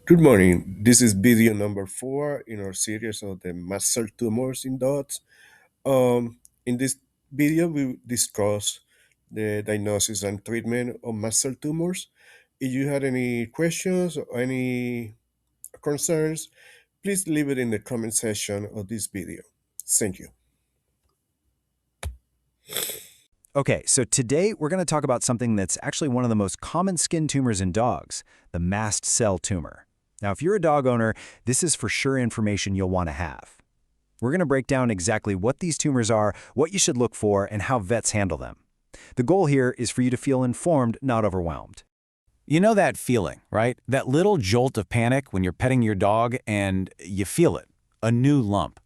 Good morning. This is video number 4 in our series of the mast cell tumors in dogs. In this video, we discuss the diagnosis and treatment of mast cell tumors. If you had any questions or any concerns, please leave it in the comment section of this video. Thank you. Okay, so today we're going to talk about something that's actually one of the most common skin tumors in dogs, the mast cell tumor. Now, if you're a dog owner, this is for sure information you'll want to have. We're going to break down exactly what these tumors are, what you should look for, and how vets handle them. The goal here is for you to feel informed, not overwhelmed. You know that feeling, right? That little jolt of panic when you're petting your dog and you feel it, a new lump.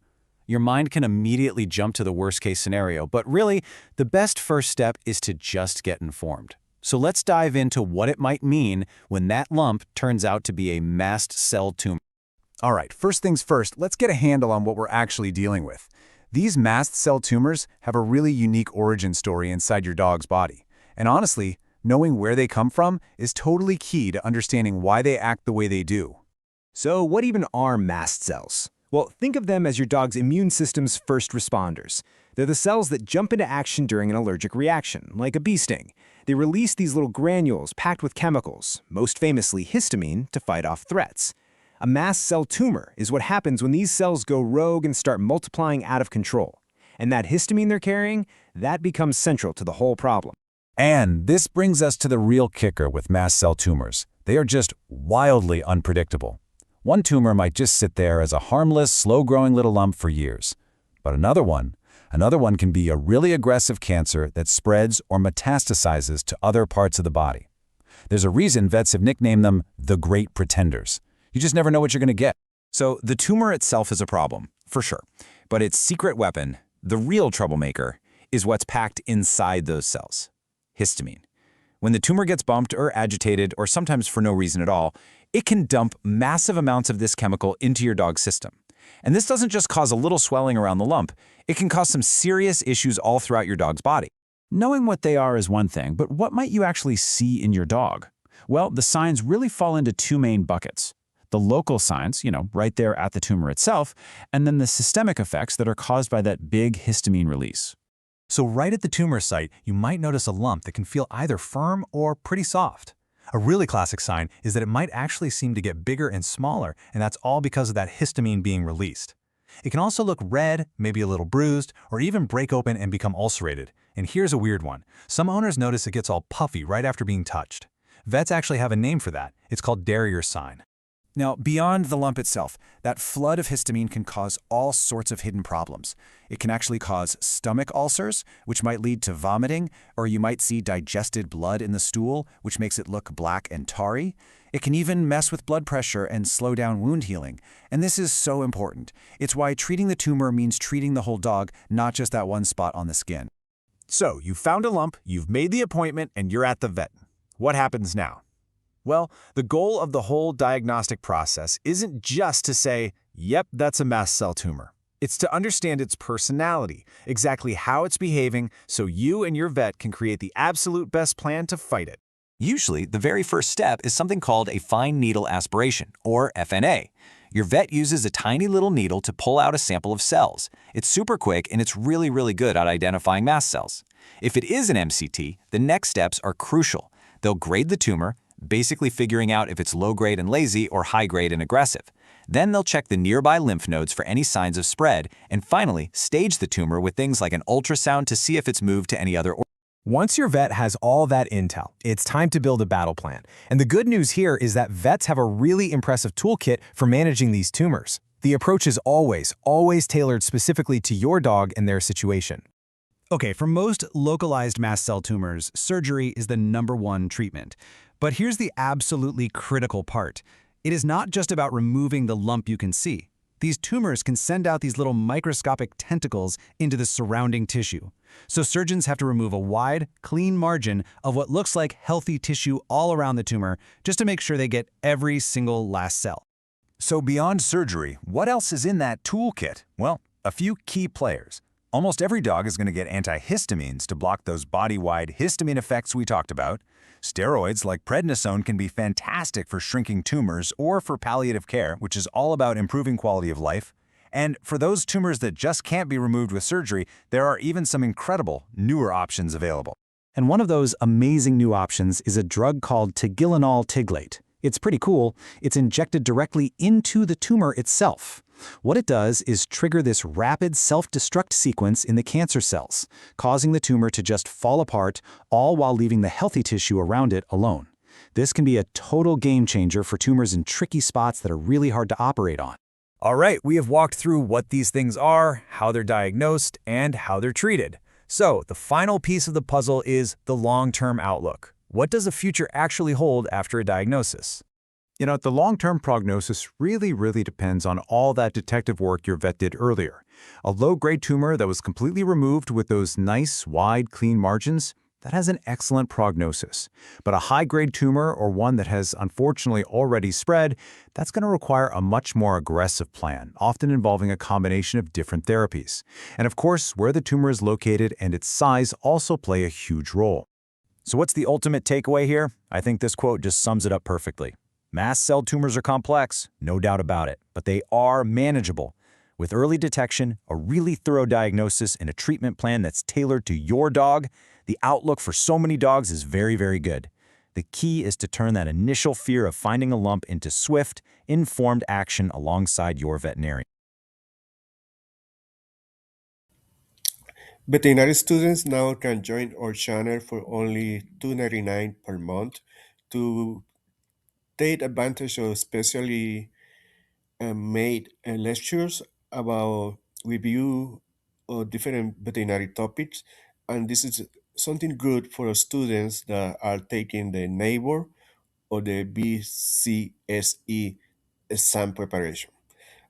Your mind can immediately jump to the worst-case scenario, but really, the best first step is to just get informed. So let's dive into what it might mean when that lump turns out to be a mast cell tumor. All right, first things first, let's get a handle on what we're actually dealing with. These mast cell tumors have a really unique origin story inside your dog's body. And honestly, knowing where they come from is totally key to understanding why they act the way they do. So what even are mast cells? Well, think of them as your dog's immune system's first responders. They're the cells that jump into action during an allergic reaction, like a bee sting. They release these little granules packed with chemicals, most famously histamine, to fight off threats. A mast cell tumor is what happens when these cells go rogue and start multiplying out of control. And that histamine they're carrying, that becomes central to the whole problem. And this brings us to the real kicker with mast cell tumors. They are just wildly unpredictable. One tumor might just sit there as a harmless, slow-growing little lump for years. But another one can be a really aggressive cancer that spreads or metastasizes to other parts of the body. There's a reason vets have nicknamed them the Great Pretenders. You just never know what you're going to get. So the tumor itself is a problem, for sure. But its secret weapon, the real troublemaker, is what's packed inside those cells: histamine. When the tumor gets bumped or agitated, or sometimes for no reason at all, it can dump massive amounts of this chemical into your dog's system. And this doesn't just cause a little swelling around the lump, it can cause some serious issues all throughout your dog's body. Knowing what they are is one thing, but what might you actually see in your dog? Well, the signs really fall into two main buckets. The local signs, right there at the tumor itself, and then the systemic effects that are caused by that big histamine release. So right at the tumor site, you might notice a lump that can feel either firm or pretty soft. A really classic sign is that it might actually seem to get bigger and smaller, and that's all because of that histamine being released. It can also look red, maybe a little bruised, or even break open and become ulcerated. And here's a weird one. Some owners notice it gets all puffy right after being touched. Vets actually have a name for that. It's called Darrier's sign. Now, beyond the lump itself, that flood of histamine can cause all sorts of hidden problems. It can actually cause stomach ulcers, which might lead to vomiting, or you might see digested blood in the stool, which makes it look black and tarry. It can even mess with blood pressure and slow down wound healing. And this is so important. It's why treating the tumor means treating the whole dog, not just that one spot on the skin. So, you found a lump, you've made the appointment, and you're at the vet. What happens now? Well, the goal of the whole diagnostic process isn't just to say, yep, that's a mast cell tumor. It's to understand its personality, exactly how it's behaving, so you and your vet can create the absolute best plan to fight it. Usually, the very first step is something called a fine needle aspiration, or FNA. Your vet uses a tiny little needle to pull out a sample of cells. It's super quick and it's really, really good at identifying mast cells. If it is an MCT, the next steps are crucial. They'll grade the tumor, basically figuring out if it's low-grade and lazy or high-grade and aggressive. Then they'll check the nearby lymph nodes for any signs of spread, and finally, stage the tumor with things like an ultrasound to see if it's moved to any other organ. Once your vet has all that intel, it's time to build a battle plan. And the good news here is that vets have a really impressive toolkit for managing these tumors. The approach is always tailored specifically to your dog and their situation. Okay, for most localized mast cell tumors, surgery is the #1 treatment. But here's the absolutely critical part. It is not just about removing the lump you can see. These tumors can send out these little microscopic tentacles into the surrounding tissue. So surgeons have to remove a wide, clean margin of what looks like healthy tissue all around the tumor just to make sure they get every single last cell. So beyond surgery, what else is in that toolkit? Well, a few key players. Almost every dog is going to get antihistamines to block those body-wide histamine effects we talked about. Steroids like prednisone can be fantastic for shrinking tumors or for palliative care, which is all about improving quality of life. And for those tumors that just can't be removed with surgery, there are even some incredible, newer options available. And one of those amazing new options is a drug called tigilanol tiglate. It's pretty cool. It's injected directly into the tumor itself. What it does is trigger this rapid self-destruct sequence in the cancer cells, causing the tumor to just fall apart, all while leaving the healthy tissue around it alone. This can be a total game changer for tumors in tricky spots that are really hard to operate on. All right, we have walked through what these things are, how they're diagnosed, and how they're treated. So, the final piece of the puzzle is the long-term outlook. What does the future actually hold after a diagnosis? The long-term prognosis really depends on all that detective work your vet did earlier. A low-grade tumor that was completely removed with those nice, wide, clean margins, that has an excellent prognosis. But a high-grade tumor or one that has unfortunately already spread, that's going to require a much more aggressive plan, often involving a combination of different therapies. And of course, where the tumor is located and its size also play a huge role. So what's the ultimate takeaway here? I think this quote just sums it up perfectly. Mast cell tumors are complex, no doubt about it, but they are manageable. With early detection, a really thorough diagnosis, and a treatment plan that's tailored to your dog, the outlook for so many dogs is very good. The key is to turn that initial fear of finding a lump into swift, informed action alongside your veterinarian. Veterinary students now can join our channel for only $2.99 per month to take advantage of specially made lectures about review of different veterinary topics, and this is something good for students that are taking the NAVLE or the BCSE exam preparation.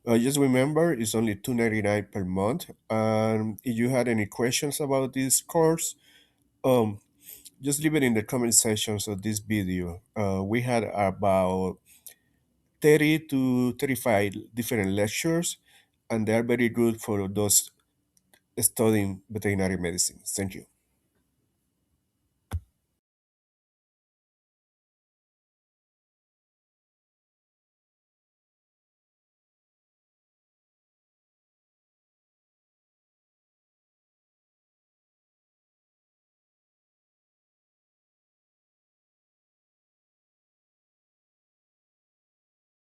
Just remember, it's only $2.99 per month. And if you had any questions about this course, um, just leave it in the comment sections of this video. We had about 30 to 35 different lectures, and they are very good for those studying veterinary medicine. Thank you.